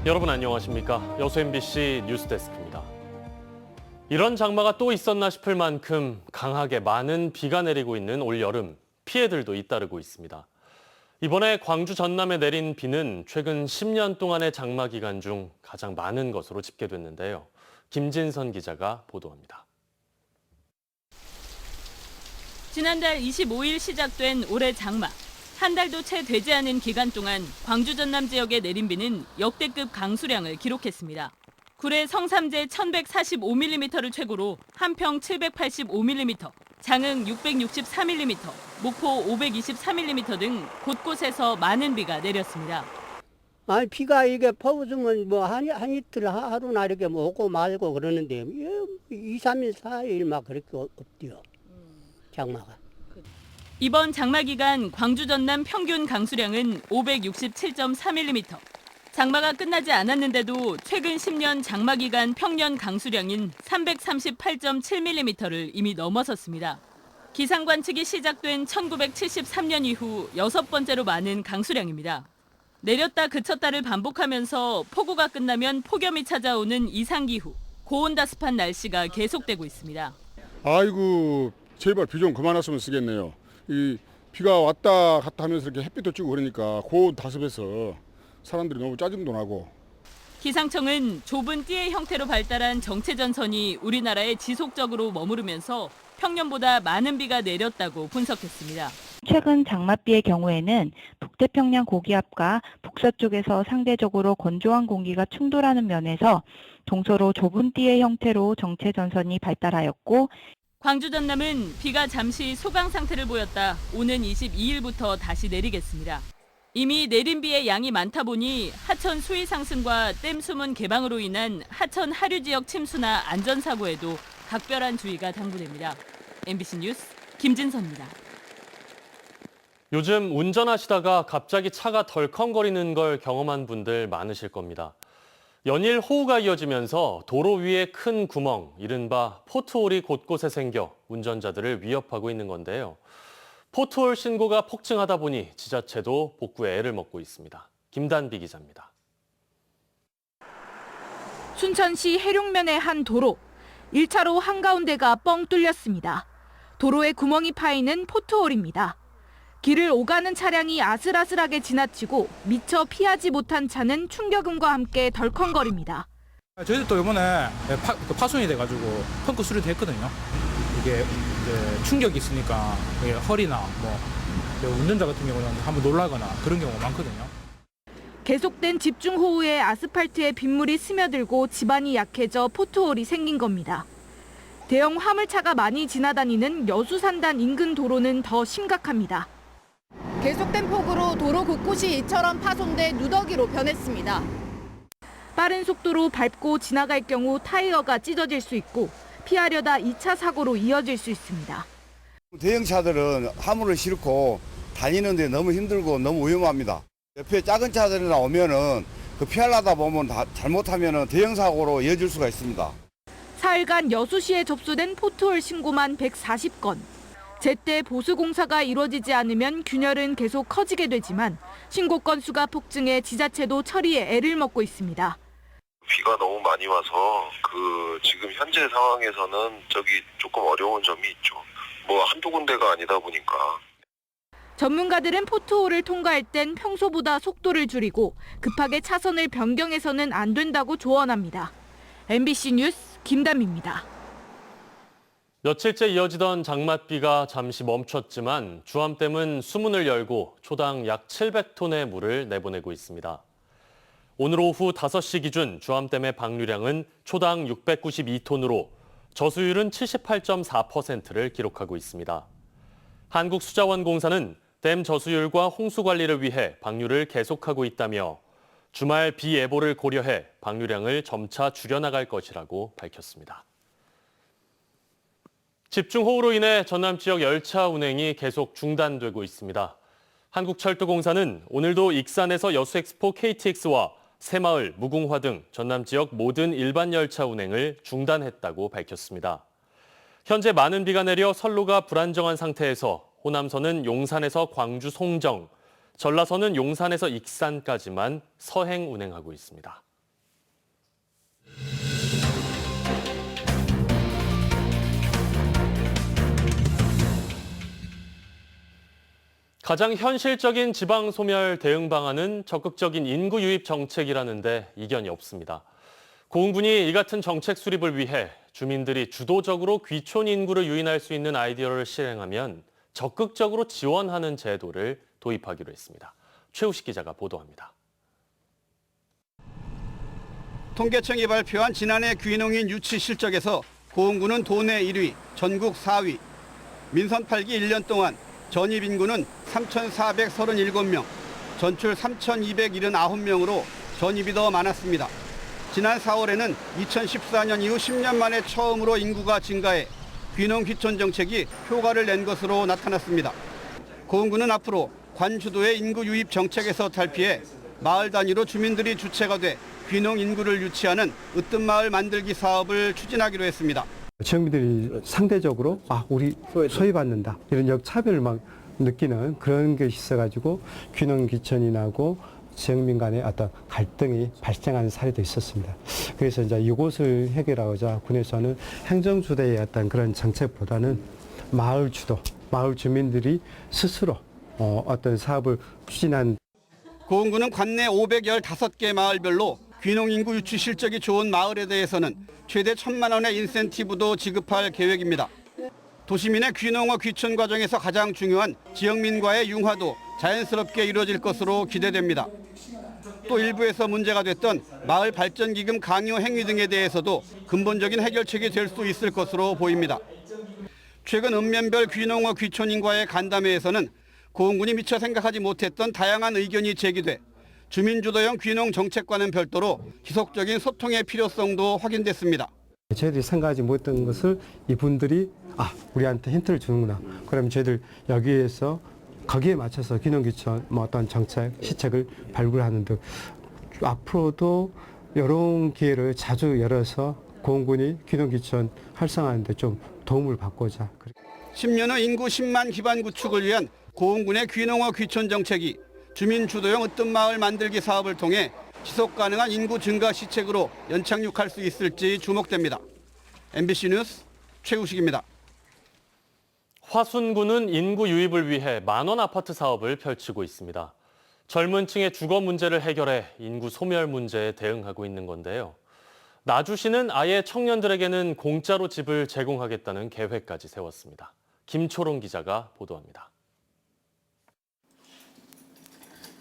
여러분 안녕하십니까? 여수 MBC 뉴스데스크입니다. 이런 장마가 또 있었나 싶을 만큼 강하게 많은 비가 내리고 있는 올여름, 피해들도 잇따르고 있습니다. 이번에 광주 전남에 내린 비는 최근 10년 동안의 장마 기간 중 가장 많은 것으로 집계됐는데요. 김진선 기자가 보도합니다. 지난달 25일 시작된 올해 장마. 한 달도 채 되지 않은 기간 동안 광주 전남 지역에 내린 비는 역대급 강수량을 기록했습니다. 구례 성삼제 1145mm를 최고로 한평 785mm, 장흥 663mm, 목포 523mm 등 곳곳에서 많은 비가 내렸습니다. 아니 비가 이게 퍼부으면 뭐 한 이틀 하루나 이렇게 뭐 오고 말고 그러는데 2, 3일, 4일 막 그렇게 없대요. 장마가. 이번 장마 기간 광주 전남 평균 강수량은 567.4mm. 장마가 끝나지 않았는데도 최근 10년 장마 기간 평년 강수량인 338.7mm를 이미 넘어섰습니다. 기상 관측이 시작된 1973년 이후 6번째로 많은 강수량입니다. 내렸다 그쳤다를 반복하면서 폭우가 끝나면 폭염이 찾아오는 이상기후, 고온다습한 날씨가 계속되고 있습니다. 아이고 제발 비 좀 그만 왔으면 쓰겠네요. 이 비가 왔다 갔다 하면서 이렇게 햇빛도 쬐고 그러니까 고온 다습해서 사람들이 너무 짜증도 나고. 기상청은 좁은 띠의 형태로 발달한 정체전선이 우리나라에 지속적으로 머무르면서 평년보다 많은 비가 내렸다고 분석했습니다. 최근 장맛비의 경우에는 북태평양 고기압과 북서쪽에서 상대적으로 건조한 공기가 충돌하는 면에서 동서로 좁은 띠의 형태로 정체전선이 발달하였고, 광주 전남은 비가 잠시 소강 상태를 보였다 오는 22일부터 다시 내리겠습니다. 이미 내린 비의 양이 많다 보니 하천 수위 상승과 댐 수문 개방으로 인한 하천 하류 지역 침수나 안전사고에도 각별한 주의가 당부됩니다. MBC 뉴스 김진선입니다. 요즘 운전하시다가 갑자기 차가 덜컹거리는 걸 경험한 분들 많으실 겁니다. 연일 호우가 이어지면서 도로 위에 큰 구멍, 이른바 포트홀이 곳곳에 생겨 운전자들을 위협하고 있는 건데요. 포트홀 신고가 폭증하다 보니 지자체도 복구에 애를 먹고 있습니다. 김단비 기자입니다. 순천시 해룡면의 한 도로. 1차로 한가운데가 뻥 뚫렸습니다. 도로에 구멍이 파이는 포트홀입니다. 길을 오가는 차량이 아슬아슬하게 지나치고 미처 피하지 못한 차는 충격음과 함께 덜컹거립니다. 저희도 이번에 파손이 돼가지고 펑크 수리도 했거든요. 이게 이제 충격이 있으니까 허리나 뭐 운전자 같은 경우는 한번 놀라거나 그런 경우가 많거든요. 계속된 집중호우에 아스팔트에 빗물이 스며들고 지반이 약해져 포트홀이 생긴 겁니다. 대형 화물차가 많이 지나다니는 여수산단 인근 도로는 더 심각합니다. 계속된 폭우로 도로 곳곳이 이처럼 파손돼 누더기로 변했습니다. 빠른 속도로 밟고 지나갈 경우 타이어가 찢어질 수 있고 피하려다 2차 사고로 이어질 수 있습니다. 대형차들은 화물을 싣고 다니는데 너무 힘들고 너무 위험합니다. 옆에 작은 차들이나 오면은 그 피하려다 보면 잘못하면은 대형 사고로 이어질 수가 있습니다. 4일간 여수시에 접수된 포트홀 신고만 140건. 제때 보수 공사가 이루어지지 않으면 균열은 계속 커지게 되지만 신고 건수가 폭증해 지자체도 처리에 애를 먹고 있습니다. 비가 너무 많이 와서 지금 현재 상황에서는 조금 어려운 점이 있죠. 뭐 한두 군데가 아니다 보니까. 전문가들은 포트홀을 통과할 땐 평소보다 속도를 줄이고 급하게 차선을 변경해서는 안 된다고 조언합니다. MBC 뉴스 김담입니다. 며칠째 이어지던 장맛비가 잠시 멈췄지만 주암댐은 수문을 열고 초당 약 700톤의 물을 내보내고 있습니다. 오늘 오후 5시 기준 주암댐의 방류량은 초당 692톤으로 저수율은 78.4%를 기록하고 있습니다. 한국수자원공사는 댐 저수율과 홍수 관리를 위해 방류를 계속하고 있다며 주말 비 예보를 고려해 방류량을 점차 줄여나갈 것이라고 밝혔습니다. 집중호우로 인해 전남 지역 열차 운행이 계속 중단되고 있습니다. 한국철도공사는 오늘도 익산에서 여수엑스포 KTX와 새마을, 무궁화 등 전남 지역 모든 일반 열차 운행을 중단했다고 밝혔습니다. 현재 많은 비가 내려 선로가 불안정한 상태에서 호남선은 용산에서 광주 송정, 전라선은 용산에서 익산까지만 서행 운행하고 있습니다. 가장 현실적인 지방 소멸 대응 방안은 적극적인 인구 유입 정책이라는데 이견이 없습니다. 고흥군이 이 같은 정책 수립을 위해 주민들이 주도적으로 귀촌 인구를 유인할 수 있는 아이디어를 실행하면 적극적으로 지원하는 제도를 도입하기로 했습니다. 최우식 기자가 보도합니다. 통계청이 발표한 지난해 귀농인 유치 실적에서 고흥군은 도내 1위, 전국 4위. 민선 8기 1년 동안 전입 인구는 3,437명, 전출 3,279명으로 전입이 더 많았습니다. 지난 4월에는 2014년 이후 10년 만에 처음으로 인구가 증가해 귀농 귀촌 정책이 효과를 낸 것으로 나타났습니다. 고흥군은 앞으로 관주도의 인구 유입 정책에서 탈피해 마을 단위로 주민들이 주체가 돼 귀농 인구를 유치하는 으뜸마을 만들기 사업을 추진하기로 했습니다. 지역민들이 상대적으로 우리 소외받는다 이런 역차별을 막 느끼는 그런 것이 있어가지고 귀농 귀촌이 나고 지역민 간의 어떤 갈등이 발생하는 사례도 있었습니다. 그래서 이제 이곳을 해결하고자 군에서는 행정주도의 어떤 그런 정책보다는 마을 주도, 마을 주민들이 스스로 어떤 사업을 추진한. 고흥군은 관내 515개 마을별로 귀농 인구 유치 실적이 좋은 마을에 대해서는 최대 1,000만 원의 인센티브도 지급할 계획입니다. 도시민의 귀농과 귀촌 과정에서 가장 중요한 지역민과의 융화도 자연스럽게 이루어질 것으로 기대됩니다. 또 일부에서 문제가 됐던 마을 발전기금 강요 행위 등에 대해서도 근본적인 해결책이 될 수 있을 것으로 보입니다. 최근 읍면별 귀농과 귀촌인과의 간담회에서는 고흥군이 미처 생각하지 못했던 다양한 의견이 제기돼 주민주도형 귀농 정책과는 별도로 지속적인 소통의 필요성도 확인됐습니다. 저희들이 생각하지 못했던 것을 이분들이 우리한테 힌트를 주는구나. 그럼 저희들 여기에서 거기에 맞춰서 귀농귀촌 어떤 정책, 시책을 발굴하는 등 앞으로도 이런 기회를 자주 열어서 고흥군이 귀농귀촌 활성화하는 데 좀 도움을 받고자. 10년 후 인구 10만 기반 구축을 위한 고흥군의 귀농과 귀촌 정책이 주민 주도형 으뜸마을 만들기 사업을 통해 지속 가능한 인구 증가 시책으로 연착륙할 수 있을지 주목됩니다. MBC 뉴스 최우식입니다. 화순군은 인구 유입을 위해 만원 아파트 사업을 펼치고 있습니다. 젊은 층의 주거 문제를 해결해 인구 소멸 문제에 대응하고 있는 건데요. 나주시는 아예 청년들에게는 공짜로 집을 제공하겠다는 계획까지 세웠습니다. 김초롱 기자가 보도합니다.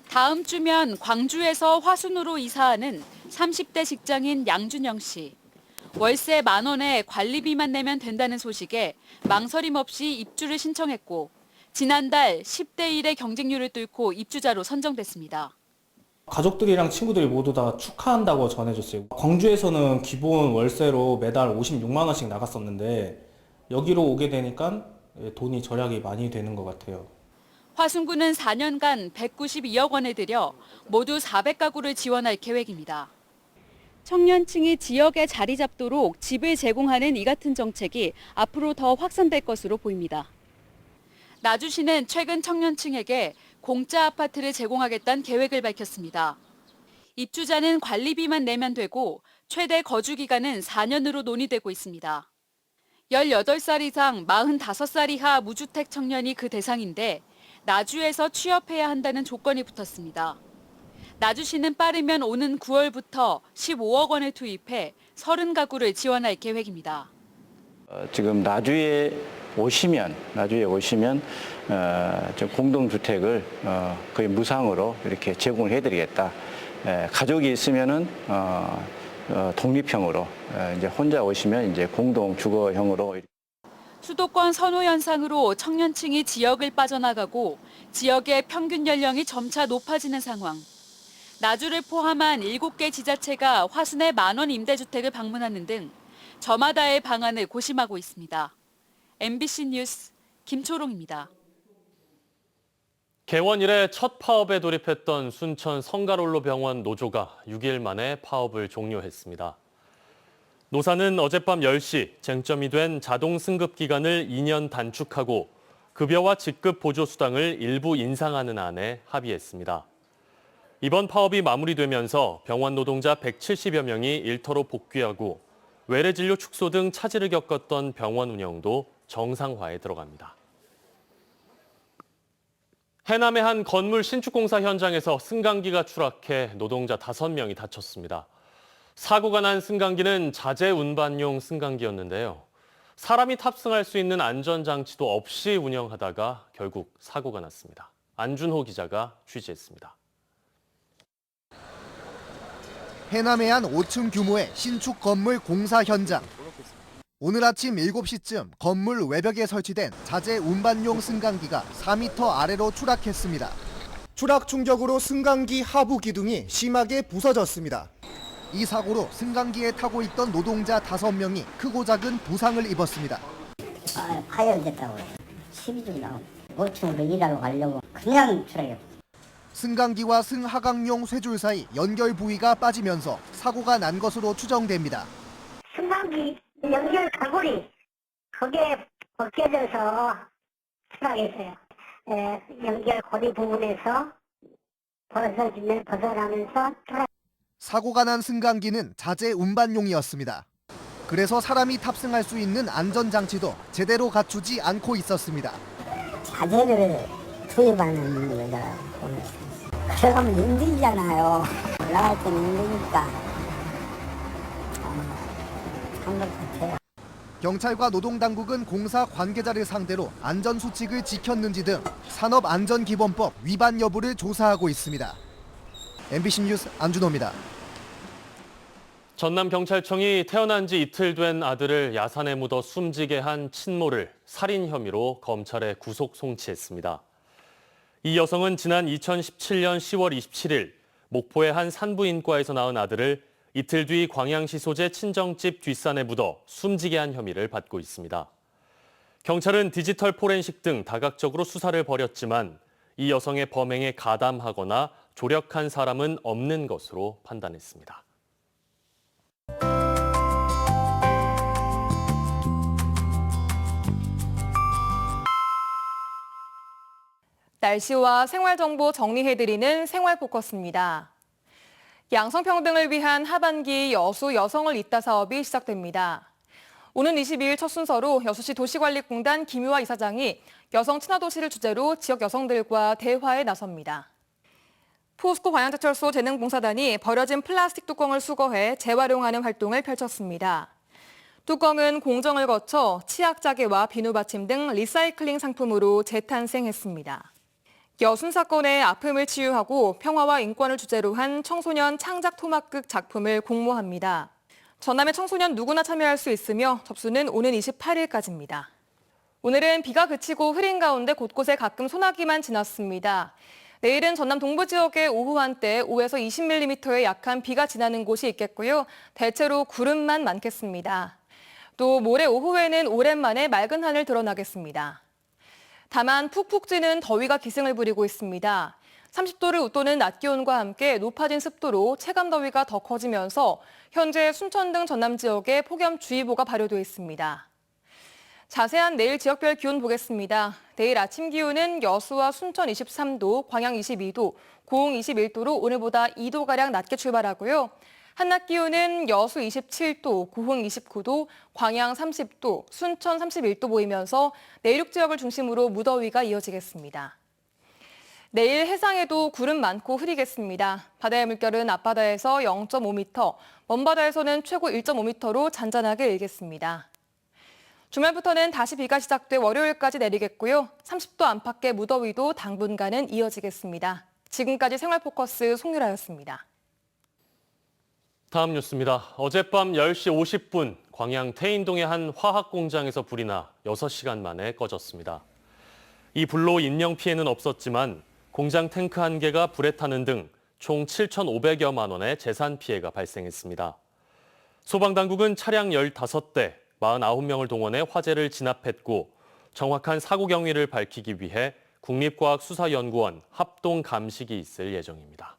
다음 주면 광주에서 화순으로 이사하는 30대 직장인 양준영 씨. 월세 10,000원에 관리비만 내면 된다는 소식에 망설임 없이 입주를 신청했고 지난달 10대 1의 경쟁률을 뚫고 입주자로 선정됐습니다. 가족들이랑 친구들이 모두 다 축하한다고 전해줬어요. 광주에서는 기본 월세로 매달 56만 원씩 나갔었는데 여기로 오게 되니까 돈이 절약이 많이 되는 것 같아요. 화순군은 4년간 192억 원을 들여 모두 400가구를 지원할 계획입니다. 청년층이 지역에 자리 잡도록 집을 제공하는 이 같은 정책이 앞으로 더 확산될 것으로 보입니다. 나주시는 최근 청년층에게 공짜 아파트를 제공하겠다는 계획을 밝혔습니다. 입주자는 관리비만 내면 되고 최대 거주 기간은 4년으로 논의되고 있습니다. 18살 이상 45살 이하 무주택 청년이 그 대상인데 나주에서 취업해야 한다는 조건이 붙었습니다. 나주시는 빠르면 오는 9월부터 15억 원을 투입해 30가구를 지원할 계획입니다. 지금 나주에 오시면 공동주택을 거의 무상으로 이렇게 제공을 해드리겠다. 가족이 있으면은 독립형으로 이제 혼자 오시면 이제 공동 주거형으로. 수도권 선호 현상으로 청년층이 지역을 빠져나가고 지역의 평균 연령이 점차 높아지는 상황. 나주를 포함한 7개 지자체가 화순의 만원 임대주택을 방문하는 등 저마다의 방안을 고심하고 있습니다. MBC 뉴스 김초롱입니다. 개원 이래 첫 파업에 돌입했던 순천 성가롤로 병원 노조가 6일 만에 파업을 종료했습니다. 노사는 어젯밤 10시 쟁점이 된 자동 승급 기간을 2년 단축하고 급여와 직급 보조 수당을 일부 인상하는 안에 합의했습니다. 이번 파업이 마무리되면서 병원 노동자 170여 명이 일터로 복귀하고 외래 진료 축소 등 차질을 겪었던 병원 운영도 정상화에 들어갑니다. 해남의 한 건물 신축공사 현장에서 승강기가 추락해 노동자 5명이 다쳤습니다. 사고가 난 승강기는 자재 운반용 승강기였는데요. 사람이 탑승할 수 있는 안전장치도 없이 운영하다가 결국 사고가 났습니다. 안준호 기자가 취재했습니다. 해남의 한 5층 규모의 신축 건물 공사 현장. 오늘 아침 7시쯤 건물 외벽에 설치된 자재 운반용 승강기가 4m 아래로 추락했습니다. 추락 충격으로 승강기 하부 기둥이 심하게 부서졌습니다. 이 사고로 승강기에 타고 있던 노동자 5명이 크고 작은 부상을 입었습니다. 파열됐다고요. 12중 나오고 5층으로 일하러 가려고 그냥 추락했어요. 승강기와 승하강용 쇠줄 사이 연결 부위가 빠지면서 사고가 난 것으로 추정됩니다. 승강기 연결 가골이 거기에 벗겨져서 추락했어요. 연결 고리 부분에서 벗어나면서 추락. 사고가 난 승강기는 자재 운반용이었습니다. 그래서 사람이 탑승할 수 있는 안전장치도 제대로 갖추지 않고 있었습니다. 자재를 투입하는 거다. 그러면 힘들잖아요. 올라갈 때는 힘드니까. 한 것 같아요. 경찰과 노동당국은 공사 관계자를 상대로 안전수칙을 지켰는지 등 산업안전기본법 위반 여부를 조사하고 있습니다. MBC 뉴스 안준호입니다. 전남경찰청이 태어난 지 이틀 된 아들을 야산에 묻어 숨지게 한 친모를 살인 혐의로 검찰에 구속 송치했습니다. 이 여성은 지난 2017년 10월 27일 목포의 한 산부인과에서 낳은 아들을 이틀 뒤 광양시 소재 친정집 뒷산에 묻어 숨지게 한 혐의를 받고 있습니다. 경찰은 디지털 포렌식 등 다각적으로 수사를 벌였지만 이 여성의 범행에 가담하거나 조력한 사람은 없는 것으로 판단했습니다. 날씨와 생활정보 정리해드리는 생활포커스입니다. 양성평등을 위한 하반기 여수 여성을 잇다 사업이 시작됩니다. 오는 22일 첫 순서로 여수시 도시관리공단 김유아 이사장이 여성 친화도시를 주제로 지역 여성들과 대화에 나섭니다. 포스코 광양제철소 재능봉사단이 버려진 플라스틱 뚜껑을 수거해 재활용하는 활동을 펼쳤습니다. 뚜껑은 공정을 거쳐 치약자개와 비누받침 등 리사이클링 상품으로 재탄생했습니다. 여순 사건의 아픔을 치유하고 평화와 인권을 주제로 한 청소년 창작 토막극 작품을 공모합니다. 전남의 청소년 누구나 참여할 수 있으며 접수는 오는 28일까지입니다. 오늘은 비가 그치고 흐린 가운데 곳곳에 가끔 소나기만 지났습니다. 내일은 전남 동부 지역에 오후 한때 5에서 20mm의 약한 비가 지나는 곳이 있겠고요. 대체로 구름만 많겠습니다. 또 모레 오후에는 오랜만에 맑은 하늘 드러나겠습니다. 다만 푹푹 찌는 더위가 기승을 부리고 있습니다. 30도를 웃도는 낮 기온과 함께 높아진 습도로 체감 더위가 더 커지면서 현재 순천 등 전남 지역에 폭염주의보가 발효돼 있습니다. 자세한 내일 지역별 기온 보겠습니다. 내일 아침 기온은 여수와 순천 23도, 광양 22도, 고흥 21도로 오늘보다 2도가량 낮게 출발하고요. 한낮 기온은 여수 27도, 고흥 29도, 광양 30도, 순천 31도 보이면서 내륙 지역을 중심으로 무더위가 이어지겠습니다. 내일 해상에도 구름 많고 흐리겠습니다. 바다의 물결은 앞바다에서 0.5m, 먼바다에서는 최고 1.5m로 잔잔하게 일겠습니다. 주말부터는 다시 비가 시작돼 월요일까지 내리겠고요. 30도 안팎의 무더위도 당분간은 이어지겠습니다. 지금까지 생활포커스 송유라였습니다. 다음 뉴스입니다. 어젯밤 10시 50분 광양 태인동의 한 화학 공장에서 불이 나 6시간 만에 꺼졌습니다. 이 불로 인명 피해는 없었지만 공장 탱크 1개가 불에 타는 등 총 7,500여만 원의 재산 피해가 발생했습니다. 소방당국은 차량 15대, 49명을 동원해 화재를 진압했고 정확한 사고 경위를 밝히기 위해 국립과학수사연구원 합동 감식이 있을 예정입니다.